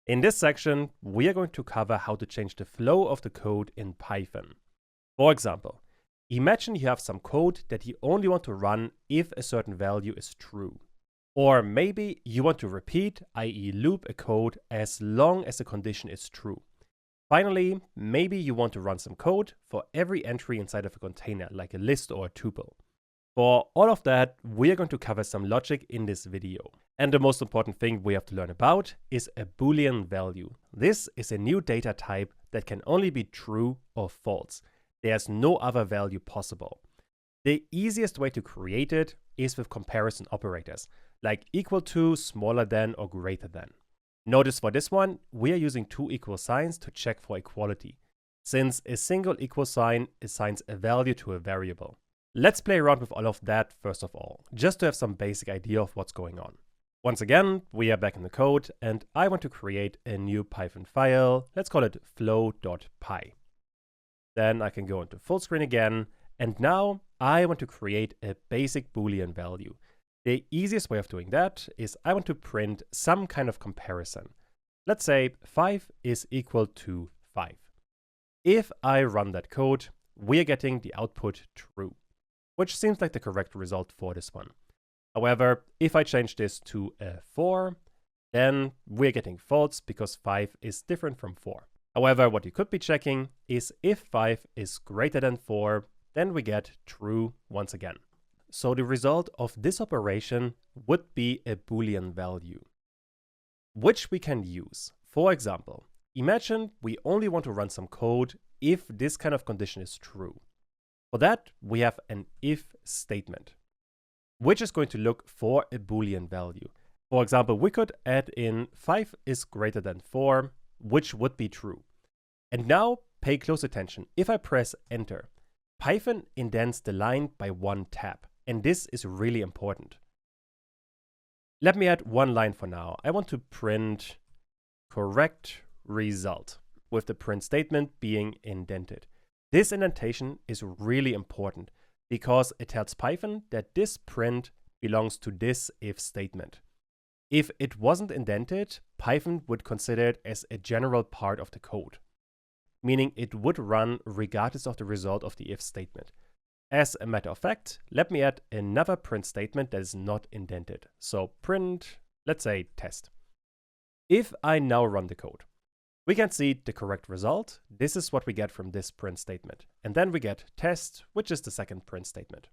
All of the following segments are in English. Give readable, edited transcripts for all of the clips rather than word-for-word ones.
In this section, we are going to cover how to change the flow of the code in Python. For example, imagine you have some code that you only want to run if a certain value is true. Or maybe you want to repeat, i.e. loop a code as long as the condition is true. Finally, maybe you want to run some code for every entry inside of a container, like a list or a tuple. For all of that, we are going to cover some logic in this video. And the most important thing we have to learn about is a Boolean value. This is a new data type that can only be true or false. There's no other value possible. The easiest way to create it is with comparison operators, like equal to, smaller than, or greater than. Notice for this one, we are using two equal signs to check for equality, since a single equal sign assigns a value to a variable. Let's play around with all of that first of all, just to have some basic idea of what's going on. Once again, we are back in the code, and I want to create a new Python file. Let's call it flow.py. Then I can go into full screen again, and now I want to create a basic Boolean value. The easiest way of doing that is I want to print some kind of comparison. Let's say 5 is equal to 5. If I run that code, we are getting the output true, which seems like the correct result for this one. However, if I change this to a 4, then we're getting false because 5 is different from 4. However, what you could be checking is if 5 is greater than 4, then we get true once again. So the result of this operation would be a Boolean value, which we can use. For example, imagine we only want to run some code if this kind of condition is true. For that, we have an if statement, which is going to look for a Boolean value. For example, we could add in 5 is greater than 4, which would be true. And now pay close attention. If I press enter, Python indents the line by one tab. And this is really important. Let me add one line for now. I want to print correct result with the print statement being indented. This indentation is really important because it tells Python that this print belongs to this if statement. If it wasn't indented, Python would consider it as a general part of the code, meaning it would run regardless of the result of the if statement. As a matter of fact, let me add another print statement that is not indented. So print, let's say test. If I now run the code, we can see the correct result. This is what we get from this print statement. And then we get test, which is the second print statement.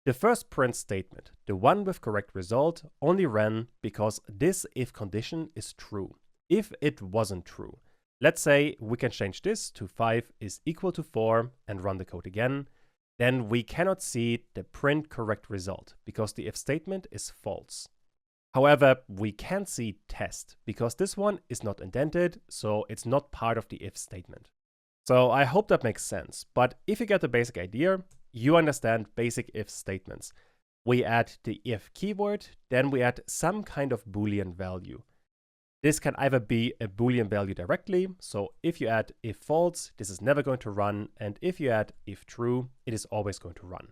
The first print statement, the one with correct result, only ran because this if condition is true. If it wasn't true, let's say we can change this to 5 is equal to 4 and run the code again. Then we cannot see the print correct result because the if statement is false. However, we can see test because this one is not indented, so it's not part of the if statement. So I hope that makes sense, but if you get the basic idea, you understand basic if statements. We add the if keyword, then we add some kind of Boolean value. This can either be a Boolean value directly, so if you add if false, this is never going to run, and if you add if true, it is always going to run.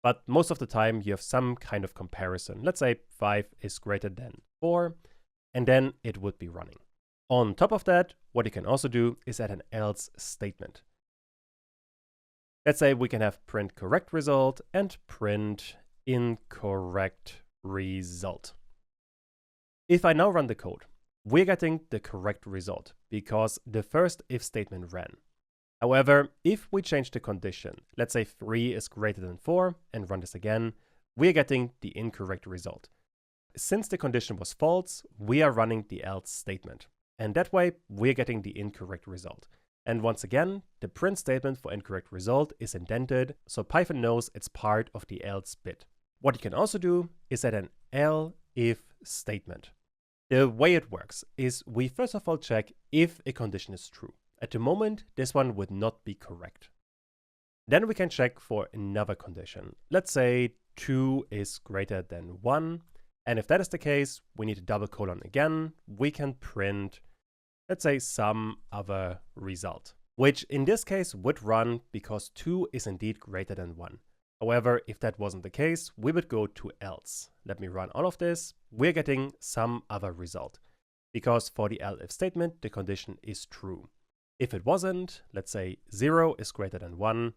But most of the time you have some kind of comparison. Let's say 5 is greater than 4, and then it would be running. On top of that, what you can also do is add an else statement. Let's say we can have print correct result and print incorrect result. If I now run the code, we're getting the correct result because the first if statement ran. However, if we change the condition, let's say 3 is greater than 4 and run this again, we're getting the incorrect result. Since the condition was false, we are running the else statement. And that way, we're getting the incorrect result. And once again, the print statement for incorrect result is indented, so Python knows it's part of the else bit. What you can also do is add an elif statement. The way it works is we first of all check if a condition is true. At the moment, this one would not be correct. Then we can check for another condition. Let's say 2 is greater than 1. And if that is the case, we need a double colon again. We can print, let's say, some other result, which in this case would run because 2 is indeed greater than 1. However, if that wasn't the case, we would go to else. Let me run all of this. We're getting some other result. because for the else if statement, the condition is true. If it wasn't, let's say 0 is greater than 1,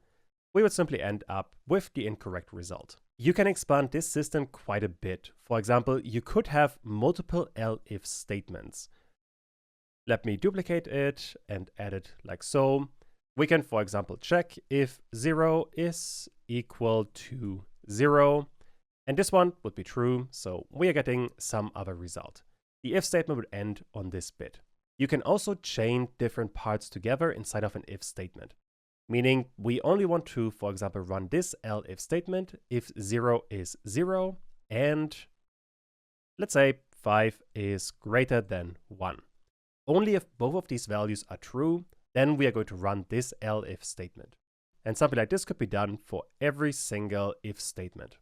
we would simply end up with the incorrect result. You can expand this system quite a bit. For example, you could have multiple else if statements. Let me duplicate it and add it like so. We can, for example, check if 0 is equal to 0, and this one would be true, so we are getting some other result. The if statement would end on this bit. You can also chain different parts together inside of an if statement, meaning we only want to, for example, run this else if statement if 0 is 0 and let's say 5 is greater than 1. Only if both of these values are true, then we are going to run this else if statement. And something like this could be done for every single if statement.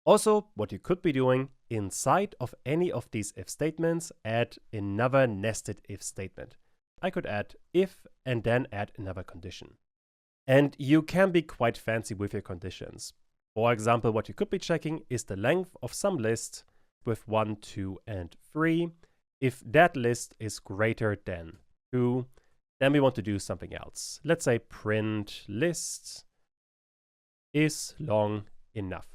Also, what you could be doing inside of any of these if statements, add another nested if statement. I could add if and then add another condition. And you can be quite fancy with your conditions. For example, what you could be checking is the length of some list with 1, 2, and 3. If that list is greater than 2, then we want to do something else. Let's say print list is long enough.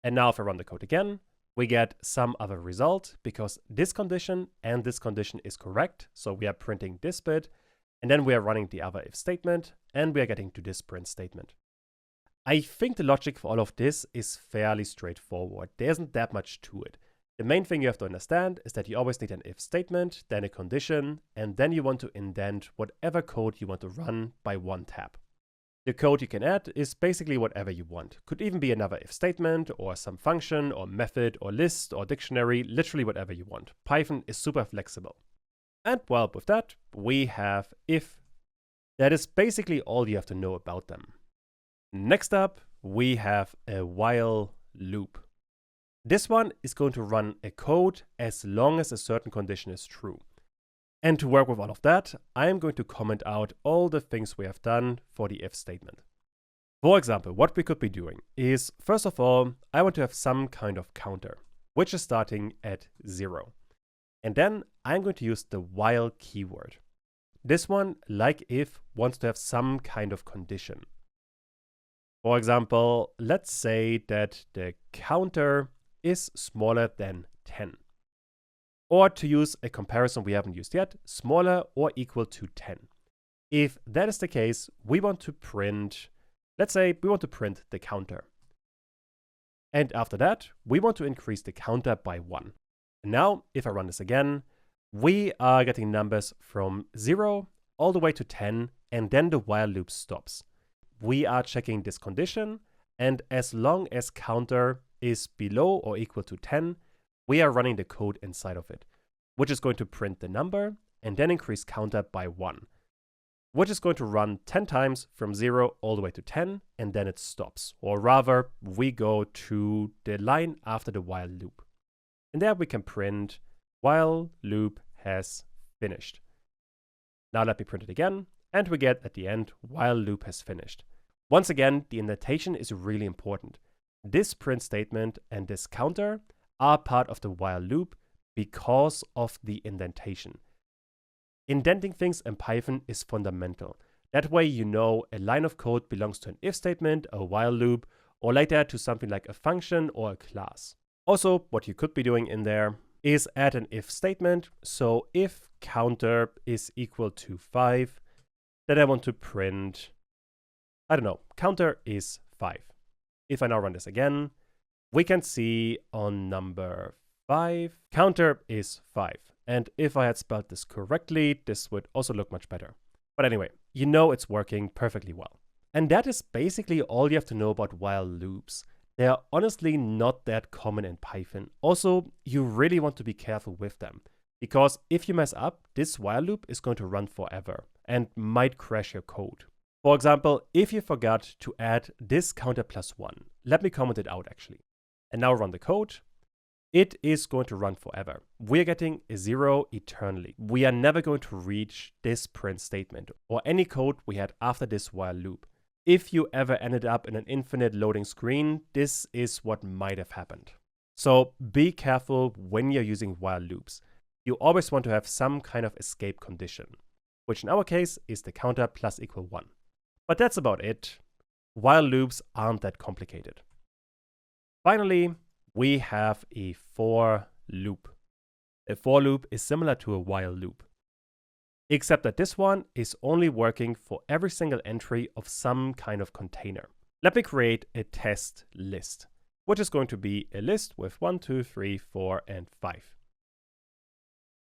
And now if I run the code again, we get some other result because this condition and this condition is correct. So we are printing this bit, and then we are running the other if statement, and we are getting to this print statement. I think the logic for all of this is fairly straightforward. There isn't that much to it. The main thing you have to understand is that you always need an if statement, then a condition, and then you want to indent whatever code you want to run by one tab. The code you can add is basically whatever you want. Could even be another if statement, or some function, or method, or list, or dictionary, literally whatever you want. Python is super flexible. And well, with that, we have if. That is basically all you have to know about them. Next up, we have a while loop. This one is going to run a code as long as a certain condition is true. And to work with all of that, I am going to comment out all the things we have done for the if statement. For example, what we could be doing is, first of all, I want to have some kind of counter, which is starting at 0. And then I'm going to use the while keyword. This one, like if, wants to have some kind of condition. For example, let's say that the counter is smaller than 10. Or to use a comparison we haven't used yet, smaller or equal to 10. If that is the case, we want to print, let's say we want to print the counter. And after that, we want to increase the counter by 1. And now, if I run this again, we are getting numbers from 0 all the way to 10, and then the while loop stops. We are checking this condition, and as long as counter is below or equal to 10, we are running the code inside of it, which is going to print the number and then increase counter by 1, which is going to run 10 times from 0 all the way to 10, and then it stops. Or rather, we go to the line after the while loop. And there we can print while loop has finished. Now let me print it again, and we get at the end while loop has finished. Once again, the indentation is really important. This print statement and this counter are part of the while loop because of the indentation. Indenting things in Python is fundamental. That way you know a line of code belongs to an if statement, a while loop, or later to something like a function or a class. Also, what you could be doing in there is add an if statement. So if counter is equal to 5, then I want to print, I don't know, counter is 5. If I now run this again, we can see on number 5, counter is 5. And if I had spelled this correctly, this would also look much better. But anyway, you know it's working perfectly well. And that is basically all you have to know about while loops. They are honestly not that common in Python. Also, you really want to be careful with them, because if you mess up, this while loop is going to run forever and might crash your code. For example, if you forgot to add this counter plus 1, let me comment it out actually. And now run the code. It is going to run forever. We're getting a 0 eternally. We are never going to reach this print statement or any code we had after this while loop. If you ever ended up in an infinite loading screen, this is what might have happened. So be careful when you're using while loops. you always want to have some kind of escape condition, which in our case is the counter plus equal 1. But that's about it. While loops aren't that complicated. Finally, we have a for loop. A for loop is similar to a while loop, except that this one is only working for every single entry of some kind of container. Let me create a test list, which is going to be a list with 1, 2, 3, 4, and 5.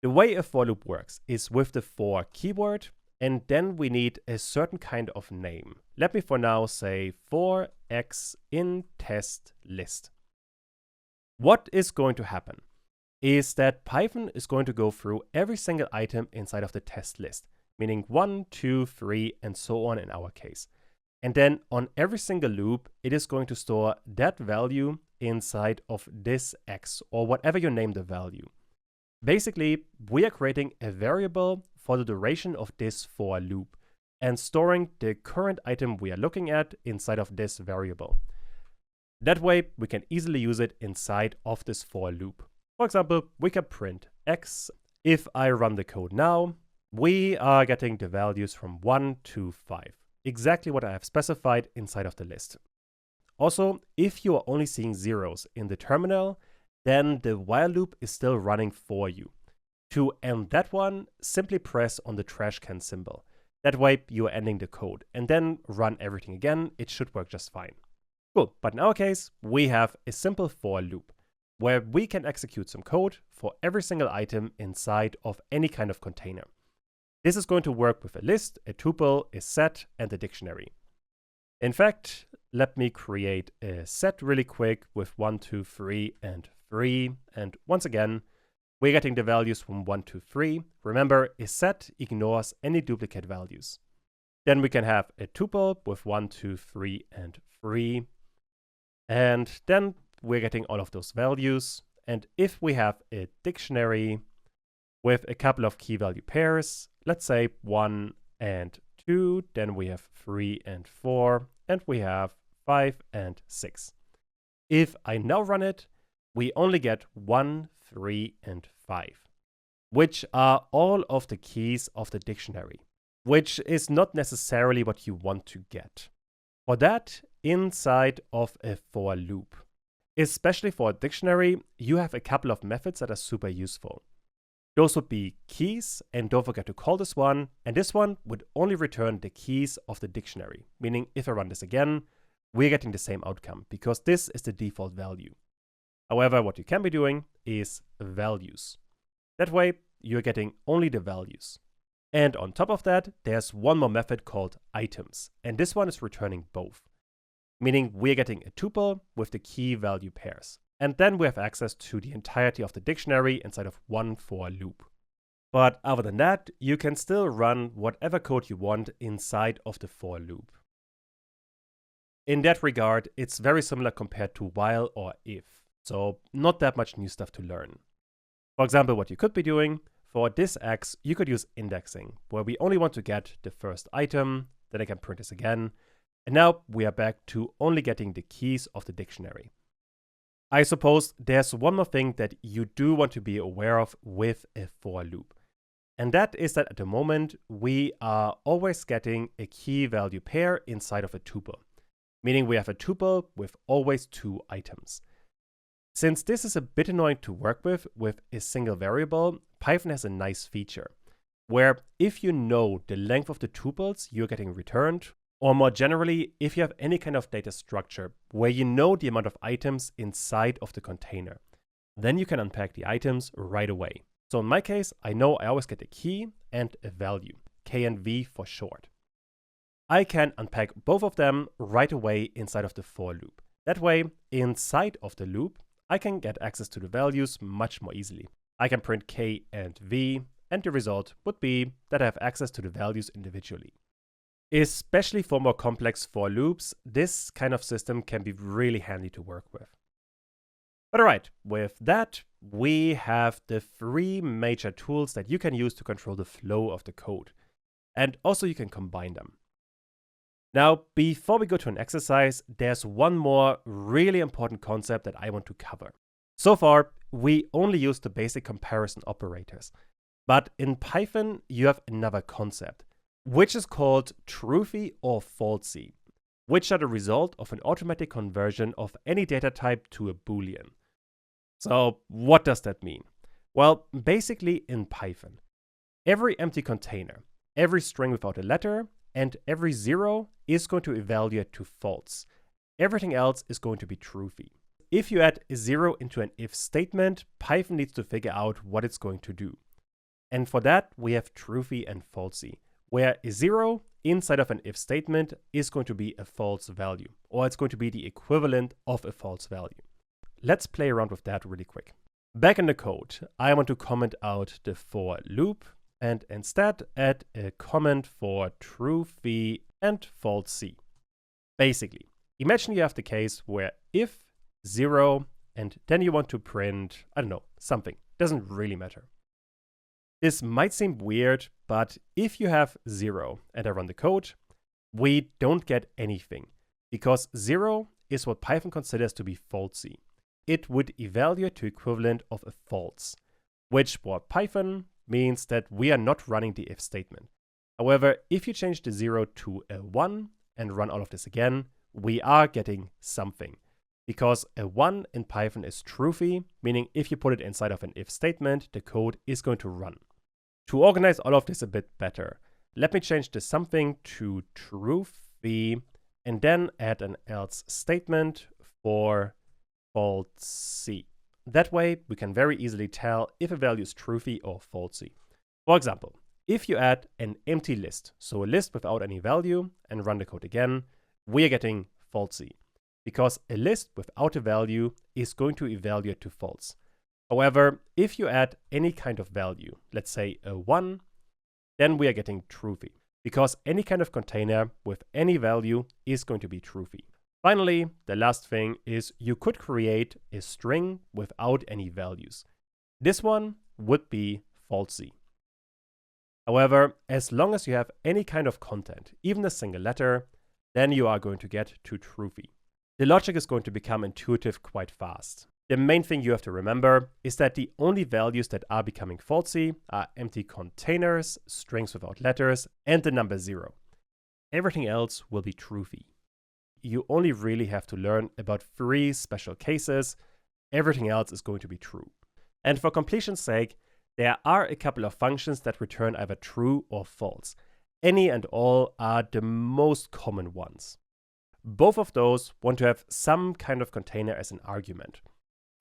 The way a for loop works is with the for keyword, and then we need a certain kind of name. Let me for now say for x in test list. What is going to happen is that Python is going to go through every single item inside of the test list, meaning 1, 2, 3, and so on in our case. And then on every single loop, it is going to store that value inside of this x, or whatever you name the value. Basically, we are creating a variable for the duration of this for loop and storing the current item we are looking at inside of this variable. That way, we can easily use it inside of this for loop. For example, we can print x. If I run the code now, we are getting the values from 1 to 5, exactly what I have specified inside of the list. Also, if you are only seeing zeros in the terminal, then the while loop is still running for you. To end that one, simply press on the trash can symbol. That way you are ending the code, and then run everything again. It should work just fine. Cool, but in our case, we have a simple for loop, where we can execute some code for every single item inside of any kind of container. This is going to work with a list, a tuple, a set, and a dictionary. In fact, let me create a set really quick with 1, 2, 3, and 3. And once again, we're getting the values from 1 to 3. Remember, a set ignores any duplicate values. Then we can have a tuple with 1, 2, 3, and 3. And then we're getting all of those values. And if we have a dictionary with a couple of key value pairs, let's say 1 and 2, then we have 3 and 4, and we have 5 and 6. If I now run it, we only get 1, 3, and 5, which are all of the keys of the dictionary, which is not necessarily what you want to get. For that, inside of a for loop, especially for a dictionary, you have a couple of methods that are super useful. Those would be keys, and don't forget to call this one, and this one would only return the keys of the dictionary, meaning if I run this again, we're getting the same outcome, because this is the default value. However, what you can be doing is values. That way, you're getting only the values. And on top of that, there's one more method called items, and this one is returning both, meaning we're getting a tuple with the key value pairs. And then we have access to the entirety of the dictionary inside of one for loop. But other than that, you can still run whatever code you want inside of the for loop. In that regard, it's very similar compared to while or if, so not that much new stuff to learn. For example, what you could be doing, for this x, you could use indexing, where we only want to get the first item, then I can print this again, and now we are back to only getting the keys of the dictionary. I suppose there's one more thing that you do want to be aware of with a for loop. And that is that at the moment, we are always getting a key value pair inside of a tuple, meaning we have a tuple with always 2 items. Since this is a bit annoying to work with a single variable, Python has a nice feature, where if you know the length of the tuples you're getting returned, or more generally, if you have any kind of data structure where you know the amount of items inside of the container, then you can unpack the items right away. So in my case, I know I always get a key and a value, K and V for short. I can unpack both of them right away inside of the for loop. That way, inside of the loop, I can get access to the values much more easily. I can print K and V, and the result would be that I have access to the values individually. Especially for more complex for loops, this kind of system can be really handy to work with. But alright, with that, we have the 3 major tools that you can use to control the flow of the code. And also you can combine them. Now, before we go to an exercise, there's one more really important concept that I want to cover. So far, we only use the basic comparison operators. But in Python, you have another concept, which is called truthy or falsy, which are the result of an automatic conversion of any data type to a Boolean. So what does that mean? Well, basically in Python, every empty container, every string without a letter, and every zero is going to evaluate to false. Everything else is going to be truthy. If you add a zero into an if statement, Python needs to figure out what it's going to do. And for that, we have truthy and falsy, where a zero inside of an if statement is going to be a false value, or it's going to be the equivalent of a false value. Let's play around with that really quick. Back in the code, I want to comment out the for loop and instead add a comment for truthy and falsy. Basically, imagine you have the case where if 0 and then you want to print, I don't know, something. Doesn't really matter. This might seem weird, but if you have 0 and I run the code, we don't get anything because 0 is what Python considers to be falsy. It would evaluate to equivalent of a false, which for Python means that we are not running the if statement. However, if you change the 0 to a 1 and run all of this again, we are getting something. Because a 1 in Python is truthy, meaning if you put it inside of an if statement, the code is going to run. To organize all of this a bit better, let me change the something to truthy and then add an else statement for falsy. That way, we can very easily tell if a value is truthy or falsy. For example, if you add an empty list, so a list without any value, and run the code again, we are getting falsy, because a list without a value is going to evaluate to false. However, if you add any kind of value, let's say a 1, then we are getting truthy, because any kind of container with any value is going to be truthy. Finally, the last thing is you could create a string without any values. This one would be falsy. However, as long as you have any kind of content, even a single letter, then you are going to get to truthy. The logic is going to become intuitive quite fast. The main thing you have to remember is that the only values that are becoming falsy are empty containers, strings without letters, and the number 0. Everything else will be truthy. You only really have to learn about 3 special cases. Everything else is going to be true. And for completion's sake, there are a couple of functions that return either true or false. Any and all are the most common ones. Both of those want to have some kind of container as an argument.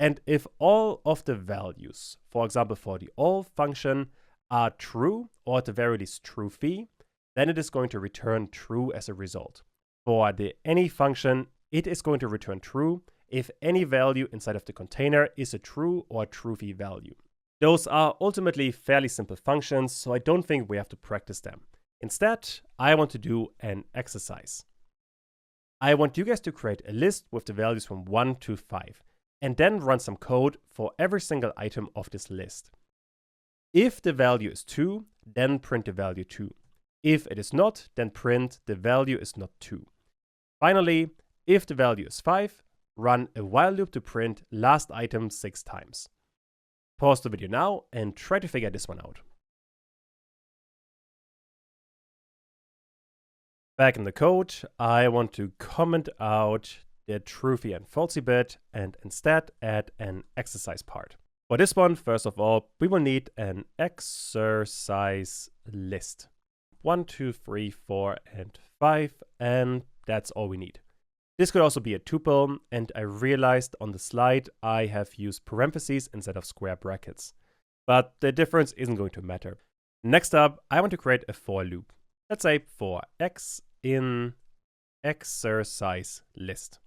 And if all of the values, for example for the all function, are true or at the very least truthy, then it is going to return true as a result. For the any function, it is going to return true if any value inside of the container is a true or truthy value. Those are ultimately fairly simple functions, so I don't think we have to practice them. Instead, I want to do an exercise. I want you guys to create a list with the values from 1 to 5, and then run some code for every single item of this list. If the value is 2, then print the value 2. If it is not, then print the value is not 2. Finally, if the value is 5, run a while loop to print last item 6 times. Pause the video now and try to figure this one out. Back in the code, I want to comment out the truthy and falsy bit and instead add an exercise part. For this one, first of all, we will need an exercise list. 1, 2, 3, 4, and 5, and that's all we need. This could also be a tuple, and I realized on the slide I have used parentheses instead of square brackets. But the difference isn't going to matter. Next up, I want to create a for loop. Let's say for x in exercise list.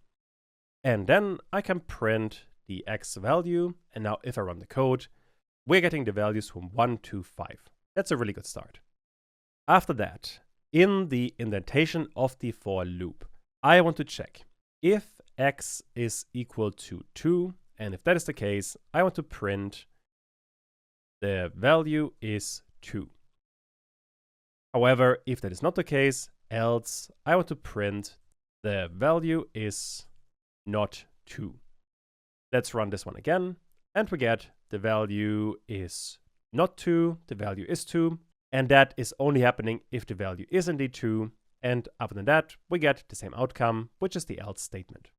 And then I can print the x value, and now if I run the code, we're getting the values from 1 to 5. That's a really good start. After that, in the indentation of the for loop, I want to check if x is equal to 2, and if that is the case, I want to print the value is 2. However, if that is not the case, else I want to print the value is not 2. Let's run this one again, and we get the value is not 2, the value is 2, and that is only happening if the value is indeed 2, and other than that, we get the same outcome, which is the else statement.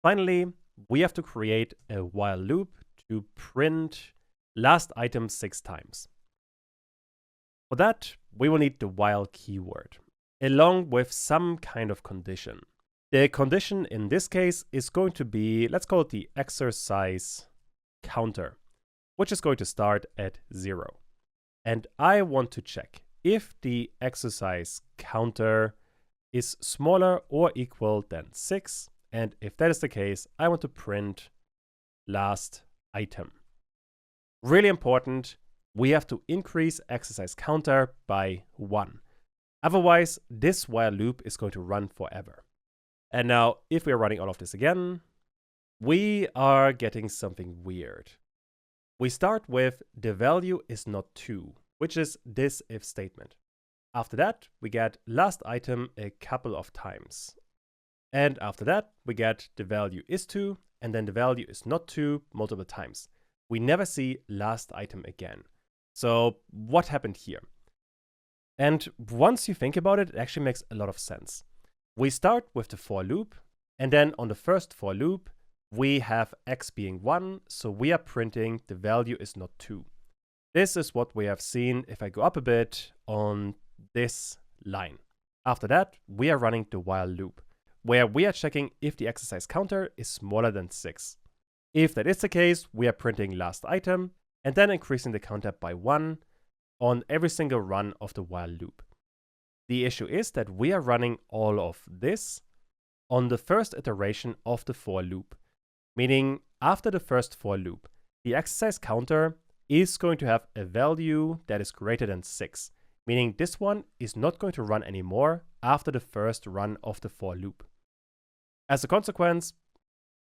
Finally, we have to create a while loop to print last item 6 times. For that, we will need the while keyword, along with some kind of condition. The condition in this case is going to be, let's call it the exercise counter, which is going to start at 0. And I want to check if the exercise counter is smaller or equal than 6. And if that is the case, I want to print last item. Really important, we have to increase exercise counter by 1. Otherwise, this while loop is going to run forever. And now, if we're running all of this again, we are getting something weird. We start with the value is not 2, which is this if statement. After that, we get last item a couple of times. And after that, we get the value is 2, and then the value is not 2 multiple times. We never see last item again. So what happened here? And once you think about it, it actually makes a lot of sense. We start with the for loop, and then on the first for loop, we have x being 1, so we are printing the value is not 2. This is what we have seen if I go up a bit on this line. After that, we are running the while loop, where we are checking if the exercise counter is smaller than 6. If that is the case, we are printing last item, and then increasing the counter by 1 on every single run of the while loop. The issue is that we are running all of this on the first iteration of the for loop, meaning after the first for loop, the exercise counter is going to have a value that is greater than 6, meaning this one is not going to run anymore after the first run of the for loop. As a consequence,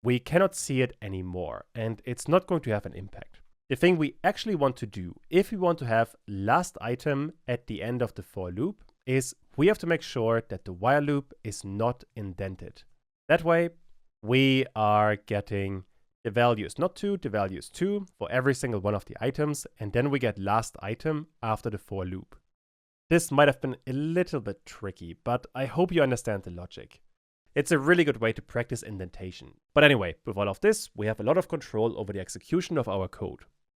we cannot see it anymore, and it's not going to have an impact. The thing we actually want to do, if we want to have last item at the end of the for loop, is we have to make sure that the while loop is not indented. That way, we are getting the value is not 2, the value is 2 for every single one of the items, and then we get last item after the for loop. This might have been a little bit tricky, but I hope you understand the logic. It's a really good way to practice indentation. But anyway, with all of this, we have a lot of control over the execution of our code.